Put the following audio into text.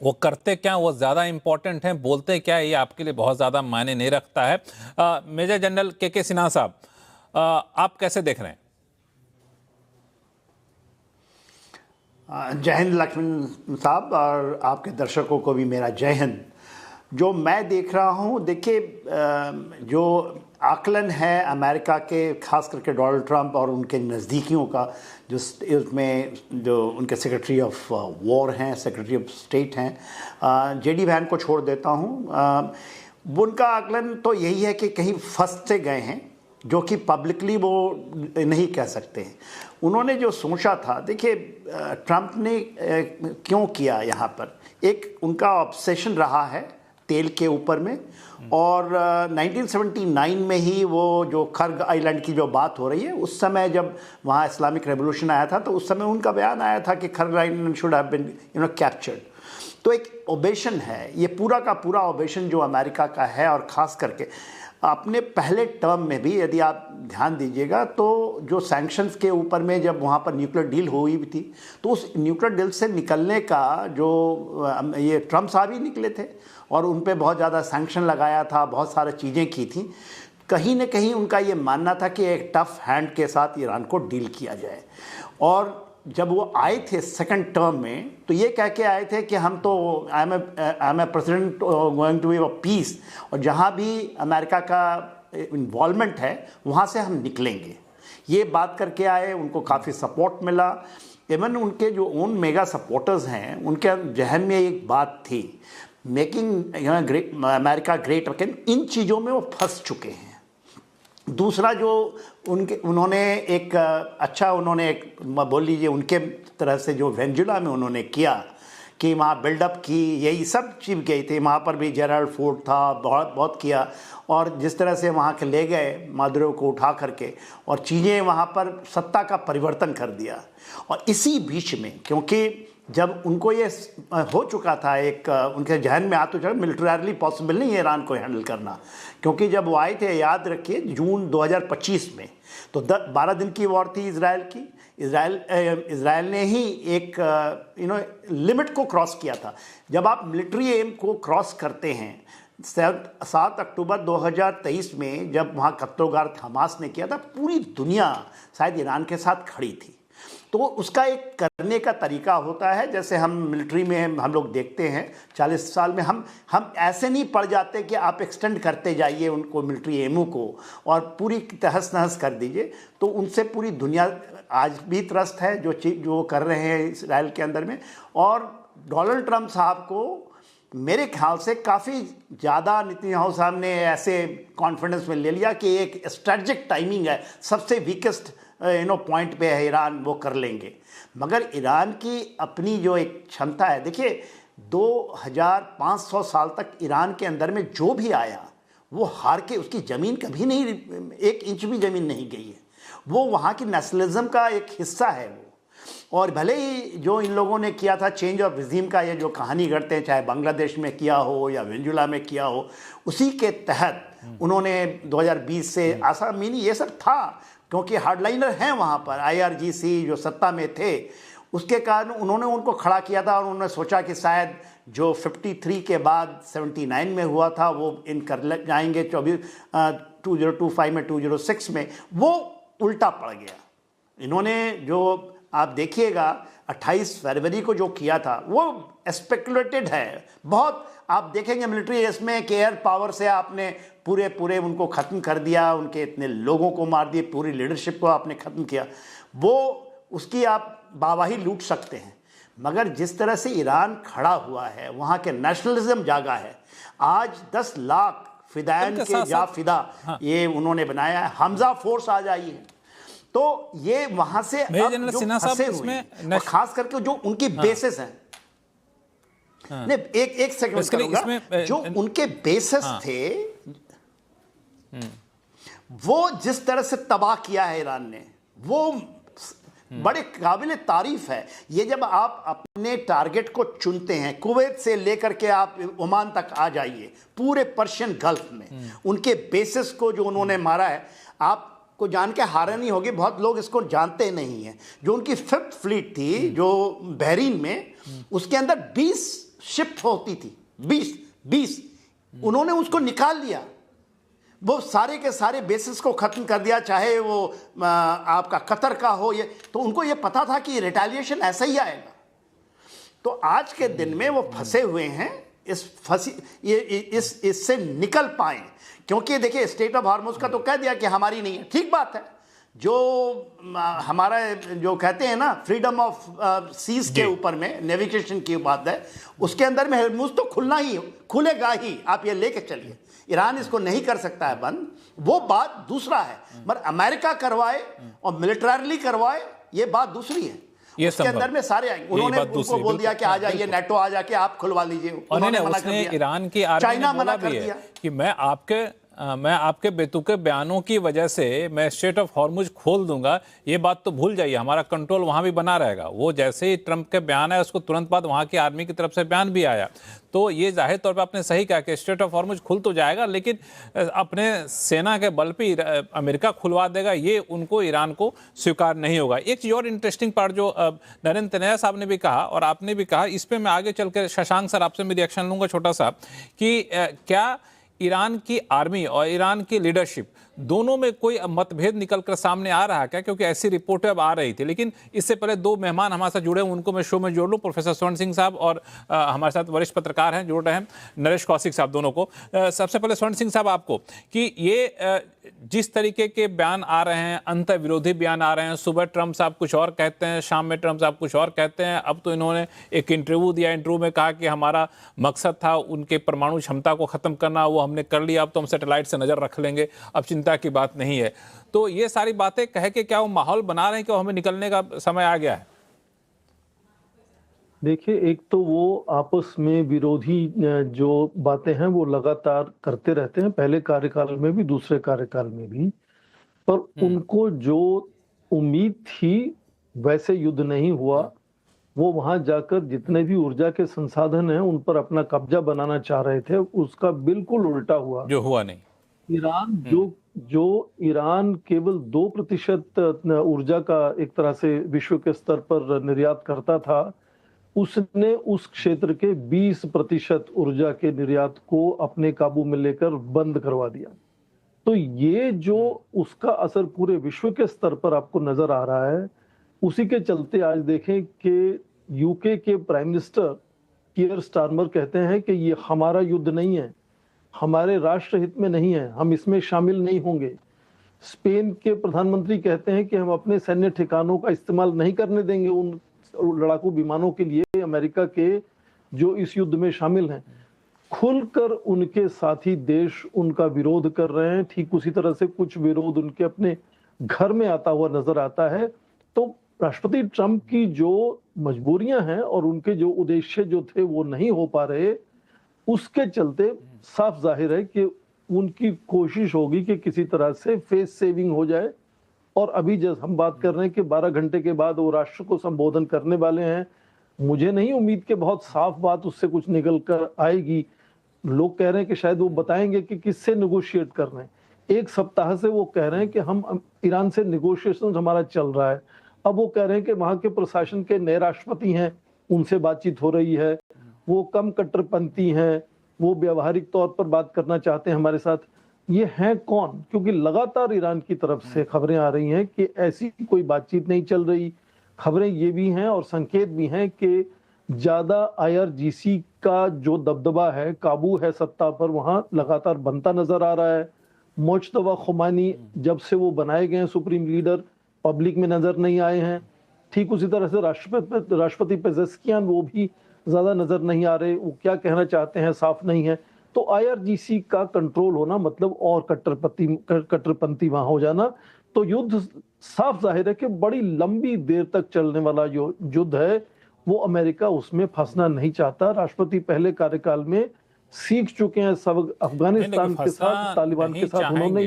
वो करते क्या, वो ज़्यादा इम्पोर्टेंट हैं, बोलते क्या है ये आपके लिए बहुत ज़्यादा मायने नहीं रखता है। मेजर जनरल के सिन्हा साहब, आप कैसे देख रहे हैं? जय हिंद लक्ष्मण साहब, और आपके दर्शकों को भी मेरा जय हिंद। जो मैं देख रहा हूँ, देखिए, जो आकलन है अमेरिका के, खास करके डोनाल्ड ट्रंप और उनके नज़दीकियों का, जो उसमें जो उनके सेक्रेटरी ऑफ वॉर हैं, सेक्रेटरी ऑफ स्टेट हैं, जेडी वैन को छोड़ देता हूँ, उनका आकलन तो यही है कि कहीं फंस से गए हैं, जो कि पब्लिकली वो नहीं कह सकते हैं। उन्होंने जो सोचा था, देखिए, ट्रंप ने क्यों किया यहाँ पर, एक उनका ऑब्सेशन रहा है तेल के ऊपर में, और 1979 में ही वो जो खर्ग आइलैंड की जो बात हो रही है, उस समय जब वहाँ इस्लामिक रेवोल्यूशन आया था, तो उस समय उनका बयान आया था कि Kharg island should have been captured. तो एक ओबेशन है, ये पूरा का पूरा ओबेशन जो अमेरिका का है, और ख़ास करके अपने पहले टर्म में भी यदि आप ध्यान दीजिएगा तो जो सैंक्शंस के ऊपर में जब वहाँ पर न्यूक्लियर डील हुई भी थी, तो उस न्यूक्लियर डील से निकलने का जो ये ट्रंप साहब ही निकले थे, और उन पे बहुत ज़्यादा सैंक्शन लगाया था, बहुत सारी चीज़ें की थी। कहीं न कहीं उनका ये मानना था कि एक टफ हैंड के साथ ईरान को डील किया जाए। और जब वो आए थे सेकंड टर्म में, तो ये कह के आए थे कि हम तो I am a president going to be a peace, और जहाँ भी अमेरिका का इन्वॉल्वमेंट है वहाँ से हम निकलेंगे। ये बात करके आए, उनको काफ़ी सपोर्ट मिला। इवन उनके जो ओन मेगा सपोर्टर्स हैं, उनके जहन में एक बात थी, मेकिंग अमेरिका ग्रेट अगेन। इन चीज़ों में वो फंस चुके हैं। दूसरा जो उन्होंने एक अच्छा, उन्होंने एक बोल लीजिए उनके तरह से जो वेनेजुएला में उन्होंने किया कि वहाँ बिल्डअप की, यही सब चीज़ गई थी। वहाँ पर भी जेराल्ड फोर्ड था, बहुत बहुत किया, और जिस तरह से वहाँ के ले गए मादुरो को उठा करके, और चीज़ें वहाँ पर सत्ता का परिवर्तन कर दिया। और इसी बीच में, क्योंकि जब उनको ये हो चुका था, एक उनके जहन में आ तो चला, मिलिट्रली पॉसिबल नहीं है ईरान को हैंडल करना, क्योंकि जब वो आए थे, याद रखिए, जून 2025 में, तो 12 दिन की वॉर थी इसराइल की। इसराइल ने ही एक लिमिट को क्रॉस किया था। जब आप मिलिट्री एम को क्रॉस करते हैं, 7 अक्टूबर 2023 में जब वहाँ कत्लोगार्द हमास ने किया था, पूरी दुनिया शायद ईरान के साथ खड़ी थी। तो उसका एक करने का तरीका होता है, जैसे हम मिलिट्री में हम लोग देखते हैं 40 साल में हम ऐसे नहीं पड़ जाते कि आप एक्सटेंड करते जाइए उनको, मिलिट्री एमओ को, और पूरी तहस नहस कर दीजिए। तो उनसे पूरी दुनिया आज भी त्रस्त है जो कर रहे हैं इसराइल के अंदर में। और डोनाल्ड ट्रंप साहब को मेरे ख्याल से काफ़ी ज़्यादा नेतन्याहू साहब ने ऐसे कॉन्फिडेंस में ले लिया कि एक स्ट्रेटजिक टाइमिंग है, सबसे वीकेस्ट पॉइंट पे है ईरान, वो कर लेंगे। मगर ईरान की अपनी जो एक क्षमता है, देखिए 2500 साल तक ईरान के अंदर में जो भी आया वो हार के, उसकी ज़मीन कभी नहीं, 1 इंच भी ज़मीन नहीं गई है। वो वहाँ की नेशनलिज्म का एक हिस्सा है वो। और भले ही जो इन लोगों ने किया था चेंज ऑफ रिजीम का, ये जो कहानी करते हैं, चाहे बांग्लादेश में किया हो या वेनेजुएला में किया हो, उसी के तहत उन्होंने 2020 से आसाम मीनी ये सब था, क्योंकि हार्डलाइनर हैं वहाँ पर, IRGC जो सत्ता में थे, उसके कारण उन्होंने उनको खड़ा किया था। और उन्होंने सोचा कि शायद जो 53 के बाद 79 में हुआ था वो इन कर जाएंगे, 2025 में, 2006 में, वो उल्टा पड़ गया। इन्होंने जो आप देखिएगा 28 फरवरी को जो किया था वो स्पेकुलेटेड है बहुत। आप देखेंगे मिलिट्री इसमें कि एयर पावर से आपने पूरे उनको ख़त्म कर दिया, उनके इतने लोगों को मार दिए, पूरी लीडरशिप को आपने ख़त्म किया। वो उसकी आप वाहवाही लूट सकते हैं, मगर जिस तरह से ईरान खड़ा हुआ है, वहाँ के नेशनलिज्म जागा है। आज 10 लाख फिदायन के जा फिदा, ये उन्होंने बनाया है। हमजा फोर्स आ जाई है, तो ये वहां से अब जो फंसे हुए हैं, और खास करके जो उनकी बेसिस हैं, नहीं एक सेकंड करूंगा, जो उनके बेसिस थे वो जिस तरह से तबाह किया है ईरान ने, वो बड़े काबिल तारीफ है। ये जब आप अपने टारगेट को चुनते हैं, कुवैत से लेकर के आप ओमान तक आ जाइए, पूरे पर्शियन गल्फ में उनके बेसिस को जो उन्होंने मारा है, आप को जान के हैरानी होगी, बहुत लोग इसको जानते नहीं हैं। जो उनकी 5th फ्लीट थी जो बहरीन में, उसके अंदर 20 शिप होती थी, 20 उन्होंने उसको निकाल लिया। वो सारे के सारे बेसिस को खत्म कर दिया, चाहे वो आपका कतर का हो, ये तो उनको ये पता था कि रिटेलिएशन ऐसा ही आएगा। तो आज के दिन में वो फंसे हुए हैं, इससे निकल पाए, क्योंकि देखिए स्टेट ऑफ हार्मोज का तो कह दिया कि हमारी नहीं है, ठीक बात है। जो हमारा जो कहते हैं ना फ्रीडम ऑफ सीज के ऊपर में नेविगेशन की बात है, उसके अंदर में हॉर्मोज तो खुलेगा ही, आप ये लेके चलिए। ईरान इसको नहीं कर सकता है बंद, वो बात दूसरा है, मगर अमेरिका करवाए और मिलिटरली करवाए, ये बात दूसरी है। ये इसके अंदर में सारे आएंगे। उन्होंने उनको बोल दिया कि आ जाइए, नेटो आ जाके आप खुलवा लीजिए, उन्होंने मना कर दिया। ईरान की आर्मी चाइना ने बोला मना कर भी है दिया कि मैं आपके बेतुके बयानों की वजह से मैं स्ट्रेट ऑफ हॉर्मुज खोल दूंगा, ये बात तो भूल जाइए, हमारा कंट्रोल वहां भी बना रहेगा। वो जैसे ही ट्रंप के बयान आया, उसको तुरंत बाद वहां की आर्मी की तरफ से बयान भी आया। तो ये जाहिर तौर पर आपने सही कहा कि स्ट्रेट ऑफ हॉर्मुज खुल तो जाएगा, लेकिन अपने सेना के बल पे अमेरिका खुलवा देगा, ये उनको ईरान को स्वीकार नहीं होगा। एक चीज़ और इंटरेस्टिंग पार्ट जो नरेंद्र तनेजा साहब ने भी कहा और आपने भी कहा, इस पर मैं आगे चल कर शशांक सर आपसे भी रिएक्शन लूंगा छोटा सा, कि क्या ईरान की आर्मी और ईरान की लीडरशिप दोनों में कोई मतभेद निकलकर सामने आ रहा है क्या? क्योंकि ऐसी रिपोर्टें अब आ रही थी। लेकिन इससे पहले दो मेहमान हमारे साथ जुड़े हैं, उनको मैं शो में जोड़ लूं। प्रोफेसर स्वर्ण सिंह साहब और हमारे साथ वरिष्ठ पत्रकार हैं, जोड़ रहे हैं नरेश कौशिक साहब, दोनों को। सबसे पहले स्वर्ण सिंह साहब आपको, कि ये जिस तरीके के बयान आ रहे हैं, अंत विरोधी बयान आ रहे हैं, सुबह ट्रंप साहब कुछ और कहते हैं, शाम में ट्रंप साहब कुछ और कहते हैं। अब तो इन्होंने एक इंटरव्यू दिया, इंटरव्यू में कहा कि हमारा मकसद था उनके परमाणु क्षमता को खत्म करना, वो हमने कर लिया, अब तो हम सैटेलाइट से नजर रख लेंगे, अब चिंता की बात नहीं है। तो ये सारी बातें कह के क्या वो माहौल बना रहे हैं कि हमें निकलने का समय आ गया है? देखिए, एक तो वो आपस में विरोधी जो बातें हैं वो लगातार करते रहते हैं, पहले कार्यकाल में भी, दूसरे कार्यकाल में भी। पर उनको जो उम्मीद थी वैसे युद्ध नहीं हुआ। वो वहां जाकर जितने भी ऊर्जा के संसाधन हैं उन पर अपना कब्जा बनाना चाह रहे थे, उसका बिल्कुल उल्टा हुआ, जो हुआ नहीं। ईरान जो ईरान केवल 2% ऊर्जा का एक तरह से विश्व के स्तर पर निर्यात करता था, उसने उस क्षेत्र के 20% ऊर्जा के निर्यात को अपने काबू में लेकर बंद करवा दिया। तो ये जो उसका असर पूरे विश्व के स्तर पर आपको नजर आ रहा है, उसी के चलते आज देखें कि यूके के प्राइम मिनिस्टर कीयर स्टारमर कहते हैं कि ये हमारा युद्ध नहीं है, हमारे राष्ट्र हित में नहीं है, हम इसमें शामिल नहीं होंगे। स्पेन के प्रधानमंत्री कहते हैं कि हम अपने सैन्य ठिकानों का इस्तेमाल नहीं करने देंगे उन लड़ाकू विमानों के लिए अमेरिका के जो इस युद्ध में शामिल हैं। खुलकर उनके साथी देश उनका विरोध कर रहे हैं। ठीक उसी तरह से कुछ विरोध उनके अपने घर में आता हुआ नजर आता है। तो राष्ट्रपति ट्रंप की जो मजबूरियां हैं और उनके जो उद्देश्य जो थे वो नहीं हो पा रहे, उसके चलते साफ जाहिर है कि उनकी कोशिश होगी कि किसी तरह से फेस सेविंग हो जाए। और अभी जब हम बात कर रहे हैं कि 12 घंटे के बाद वो राष्ट्र को संबोधन करने वाले हैं, मुझे नहीं उम्मीद कि बहुत साफ बात उससे कुछ निकल कर आएगी। लोग कह रहे हैं कि शायद वो बताएंगे कि किससे नेगोशिएट कर रहे हैं। एक सप्ताह से वो कह रहे हैं कि हम ईरान से नेगोशिएशन हमारा चल रहा है। अब वो कह रहे हैं कि वहां के प्रशासन के नए राष्ट्रपति हैं, उनसे बातचीत हो रही है, वो कम कट्टरपंथी हैं, वो व्यवहारिक तौर पर बात करना चाहते हैं हमारे साथ। ये हैं कौन? क्योंकि लगातार ईरान की तरफ से खबरें आ रही हैं कि ऐसी कोई बातचीत नहीं चल रही। खबरें ये भी हैं और संकेत भी हैं कि ज्यादा IRGC का जो दबदबा है, काबू है सत्ता पर, वहां लगातार बनता नजर आ रहा है। मुज्तबा खुमानी जब से वो बनाए गए सुप्रीम लीडर, पब्लिक में नजर नहीं आए हैं। ठीक उसी तरह से राष्ट्रपति पेजेस्कियान, वो भी ज्यादा नजर नहीं आ रहे, वो क्या कहना चाहते हैं साफ नहीं है। तो IRGC का कंट्रोल होना मतलब और कट्टरपंथी वहां हो जाना। तो युद्ध साफ जाहिर है कि बड़ी लंबी देर तक चलने वाला जो युद्ध है वो अमेरिका उसमें फंसना नहीं चाहता। राष्ट्रपति पहले कार्यकाल में सीख चुके हैं सब, अफगानिस्तान के साथ, तालिबान के साथ उन्होंने